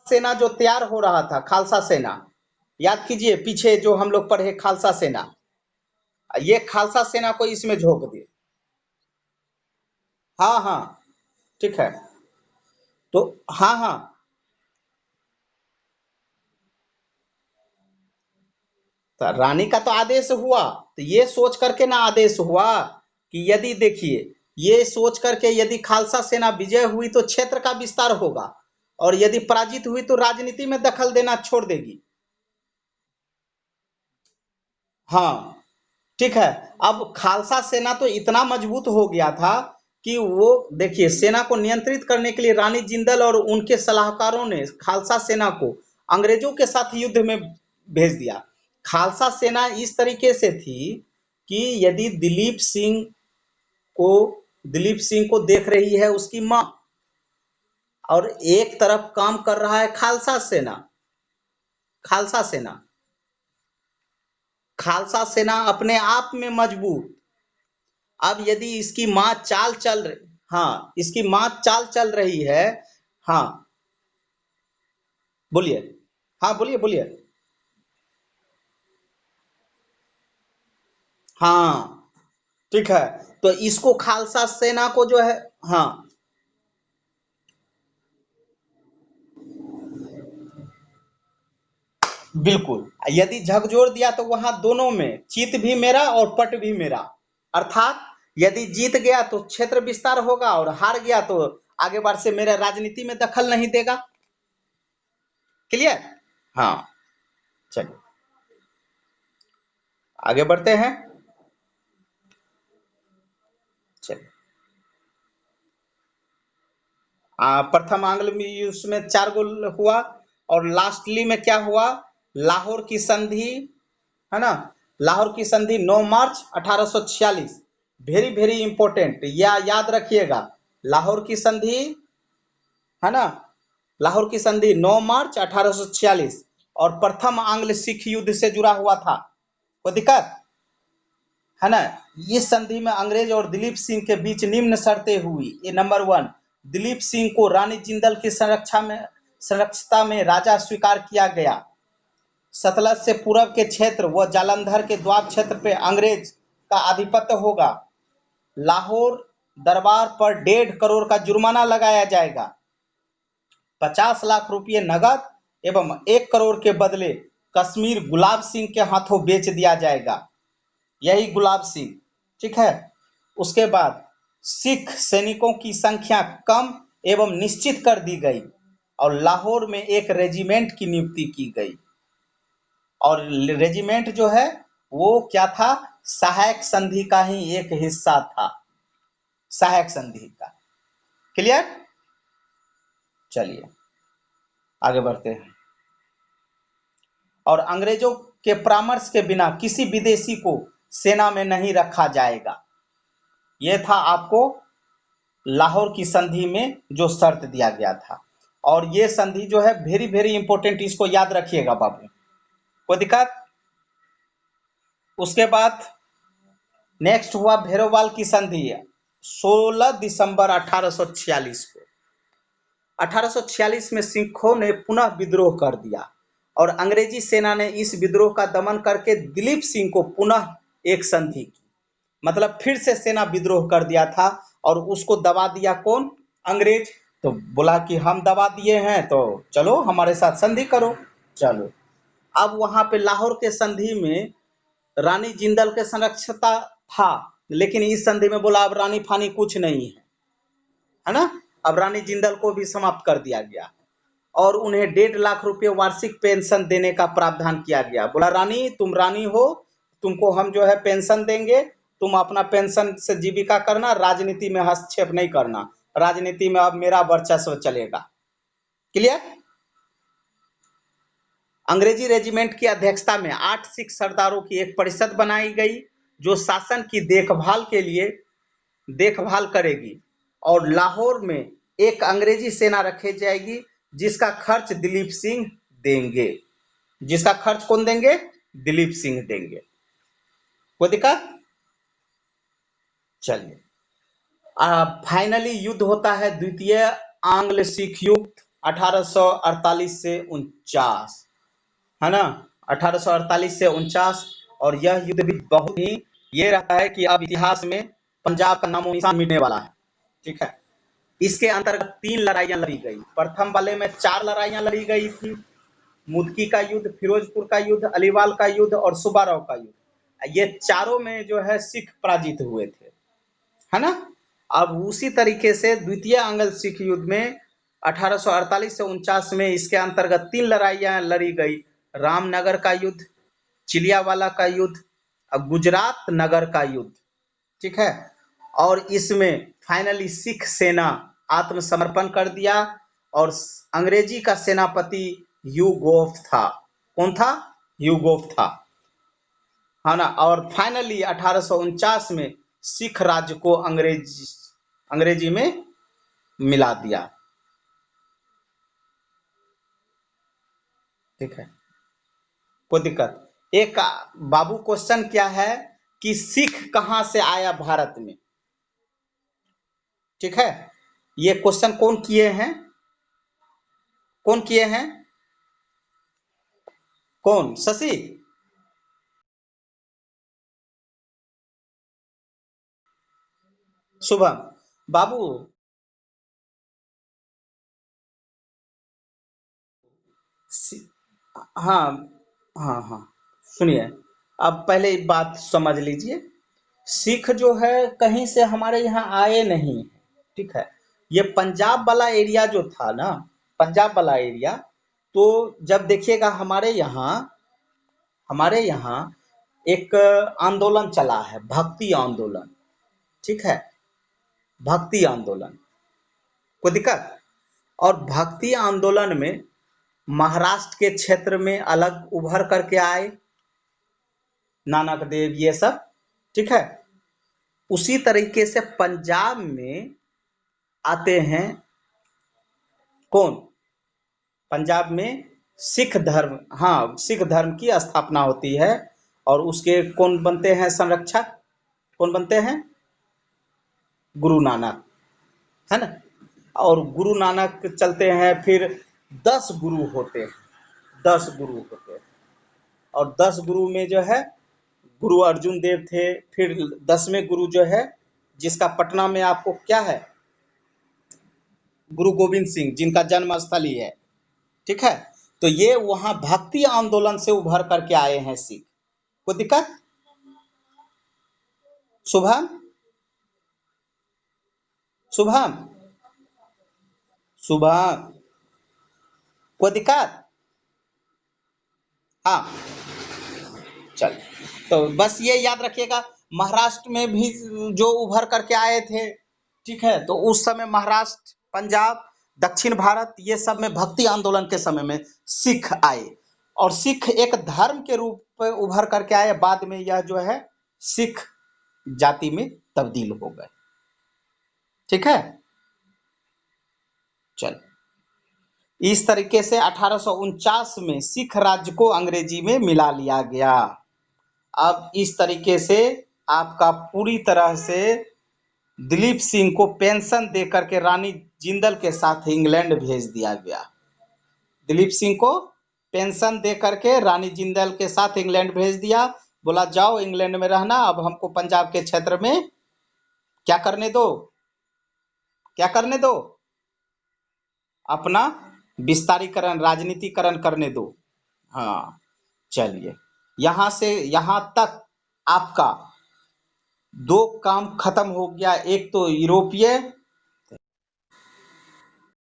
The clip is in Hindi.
सेना जो तैयार हो रहा था, खालसा सेना, याद कीजिए पीछे जो हम लोग पढ़े खालसा सेना, ये खालसा सेना को इसमें झोंक दिए। हाँ हाँ, ठीक है। तो हाँ हाँ, तो रानी का तो आदेश हुआ, तो ये सोच करके ना आदेश हुआ कि यदि देखिए, ये सोच करके यदि खालसा सेना विजय हुई तो क्षेत्र का विस्तार होगा, और यदि पराजित हुई तो राजनीति में दखल देना छोड़ देगी। हाँ, ठीक है। अब खालसा सेना तो इतना मजबूत हो गया था कि वो देखिए, सेना को नियंत्रित करने के लिए रानी जिंदल और उनके सलाहकारों ने खालसा सेना को अंग्रेजों के साथ युद्ध में भेज दिया। खालसा सेना इस तरीके से थी कि यदि दिलीप सिंह को देख रही है उसकी माँ, और एक तरफ काम कर रहा है खालसा सेना खालसा सेना अपने आप में मजबूत। अब यदि इसकी माँ चाल चल रही, हाँ, इसकी माँ चाल चल रही है। हाँ, बोलिए। हाँ, बोलिए बोलिए। हाँ, ठीक है। तो इसको खालसा सेना को जो है, हाँ, बिल्कुल, यदि झकझोर दिया तो वहां दोनों में चित भी मेरा और पट भी मेरा। अर्थात यदि जीत गया तो क्षेत्र विस्तार होगा, और हार गया तो आगे बढ़ से मेरे राजनीति में दखल नहीं देगा। क्लियर? हाँ, चलिए आगे बढ़ते हैं। चलिए, प्रथम आंग्ल में युद्ध में 4 गोल हुआ, और लास्टली में क्या हुआ, लाहौर की संधि, है ना। लाहौर की संधि 9 मार्च 1846, वेरी वेरी इंपॉर्टेंट, या याद रखिएगा। लाहौर की संधि, है ना, लाहौर की संधि 9 मार्च 1846, और प्रथम आंग्ल सिख युद्ध से जुड़ा हुआ था। कोई दिक्कत है ना। इस संधि में अंग्रेज और दिलीप सिंह के बीच निम्न शर्तें हुई। ये नंबर 1, दिलीप सिंह को रानी जिंदल की संरक्षता में राजा स्वीकार किया गया। सतलज से पूरब के क्षेत्र व जालंधर के द्वाब क्षेत्र पे अंग्रेज का आधिपत्य होगा। लाहौर दरबार पर 1.5 करोड़ का जुर्माना लगाया जाएगा। 50 लाख रुपये नगद एवं 1 करोड़ के बदले कश्मीर गुलाब सिंह के हाथों बेच दिया जाएगा। यही गुलाब सिंह, ठीक है। उसके बाद सिख सैनिकों की संख्या कम एवं निश्चित कर दी गई, और लाहौर में एक रेजिमेंट की नियुक्ति की गई। और रेजिमेंट जो है वो क्या था, सहायक संधि का ही एक हिस्सा था, सहायक संधि का। क्लियर? चलिए आगे बढ़ते हैं। और अंग्रेजों के परामर्श के बिना किसी विदेशी को सेना में नहीं रखा जाएगा। यह था आपको लाहौर की संधि में जो शर्त दिया गया था। और ये संधि जो है वेरी वेरी इंपॉर्टेंट, इसको याद रखिएगा बाबू। कोई दिक्कत? उसके बाद नेक्स्ट हुआ भेरोवाल की संधि 16 दिसंबर 1846 को। 1846 में सिखों ने पुनः विद्रोह कर दिया, और अंग्रेजी सेना ने इस विद्रोह का दमन करके दिलीप सिंह को पुनः एक संधि की। मतलब फिर से सेना विद्रोह कर दिया था, और उसको दबा दिया कौन? अंग्रेज। तो बोला कि हम दबा दिए हैं तो चलो हमारे साथ संधि करो। चलो, अब वहां पे लाहौर के संधि में रानी जिंदल के संरक्षता था, लेकिन इस संधि में बोला अब रानी फानी कुछ नहीं है ना। अब रानी जिंदल को भी समाप्त कर दिया गया, और उन्हें 1.5 लाख रुपए वार्षिक पेंशन देने का प्रावधान किया गया। बोला रानी, तुम रानी हो, तुमको हम जो है पेंशन देंगे, तुम अपना पेंशन से जीविका करना, राजनीति में हस्तक्षेप नहीं करना, राजनीति में अब मेरा वर्चस्व चलेगा। क्लियर? अंग्रेजी रेजिमेंट की अध्यक्षता में 8 सिख सरदारों की एक परिषद बनाई गई, जो शासन की देखभाल करेगी, और लाहौर में एक अंग्रेजी सेना रखी जाएगी, जिसका खर्च दिलीप सिंह देंगे। जिसका खर्च कौन देंगे? दिलीप सिंह देंगे। कोई दिक्कत? चलिए, फाइनली युद्ध होता है द्वितीय आंग्ल सिख युद्ध 1848 से 49, है ना, 1848 से 49। और यह युद्ध भी बहुत ही, ये रहता है कि अब इतिहास में पंजाब का नामो निशान मिटने वाला है। ठीक है, इसके अंतर्गत 3 लड़ाइयां लड़ी गई। प्रथम वाले में 4 लड़ाइयां लड़ी गई थी। मुदकी का युद्ध, फिरोजपुर का युद्ध, अलीवाल का युद्ध और सुब्बाराव का युद्ध। ये चारों में जो है सिख पराजित हुए थे, है ना। अब उसी तरीके से द्वितीय आंग्ल सिख युद्ध में 1848 से 49 में इसके अंतर्गत 3 लड़ाइयां लड़ी गई। रामनगर का युद्ध, चिलियावाला का युद्ध और गुजरात नगर का युद्ध। ठीक है, और इसमें फाइनली सिख सेना आत्मसमर्पण कर दिया और अंग्रेजी का सेनापति ह्यू गोफ था। कौन था? ह्यू गोफ था, है ना। और फाइनली 1849 में सिख राज्य को अंग्रेजी में मिला दिया। ठीक है, कोई दिक्कत? एक बाबू क्वेश्चन क्या है कि सिख कहां से आया भारत में? ठीक है, ये क्वेश्चन कौन किए हैं? कौन किए हैं? कौन? शशि? शुभम? बाबू हाँ हाँ हाँ, सुनिए, अब पहले एक बात समझ लीजिए। सिख जो है कहीं से हमारे यहाँ आए नहीं, ठीक है। ये पंजाब वाला एरिया जो था ना, पंजाब वाला एरिया, तो जब देखिएगा हमारे यहाँ एक आंदोलन चला है, भक्ति आंदोलन। ठीक है, भक्ति आंदोलन, कोई दिक्कत? और भक्ति आंदोलन में महाराष्ट्र के क्षेत्र में अलग उभर करके आए नानक देव, ये सब। ठीक है, उसी तरीके से पंजाब में आते हैं कौन? पंजाब में सिख धर्म, हाँ, सिख धर्म की स्थापना होती है। और उसके कौन बनते हैं संरक्षक? कौन बनते हैं? गुरु नानक, है ना। और गुरु नानक चलते हैं, फिर 10 गुरु होते हैं, 10 गुरु होते हैं। और 10 गुरु में जो है गुरु अर्जुन देव थे। फिर 10वें गुरु जो है, जिसका पटना में आपको क्या है, गुरु गोविंद सिंह, जिनका जन्म स्थल ही है। ठीक है, तो ये वहां भक्ति आंदोलन से उभर करके आए हैं सिख। कोई दिक्कत? शुभम? शुभम? शुभम? कोई दिक्कत? हाँ, चल, तो बस ये याद रखिएगा, महाराष्ट्र में भी जो उभर करके आए थे, ठीक है, तो उस समय महाराष्ट्र, पंजाब, दक्षिण भारत, ये सब में भक्ति आंदोलन के समय में सिख आए। और सिख एक धर्म के रूप में उभर करके आए, बाद में यह जो है सिख जाति में तब्दील हो गए। ठीक है, चल, इस तरीके से 1849 में सिख राज्य को अंग्रेजी में मिला लिया गया। अब इस तरीके से आपका पूरी तरह से दिलीप सिंह को पेंशन देकर के रानी जिंदल के साथ इंग्लैंड भेज दिया गया। दिलीप सिंह को पेंशन देकर के रानी जिंदल के साथ इंग्लैंड भेज दिया। बोला जाओ इंग्लैंड में रहना, अब हमको पंजाब के क्षेत्र में क्या करने दो, क्या करने दो, अपना विस्तारीकरण, राजनीतिकरण करने दो। हाँ, चलिए, यहां से यहां तक आपका 2 काम खत्म हो गया। एक तो यूरोपीय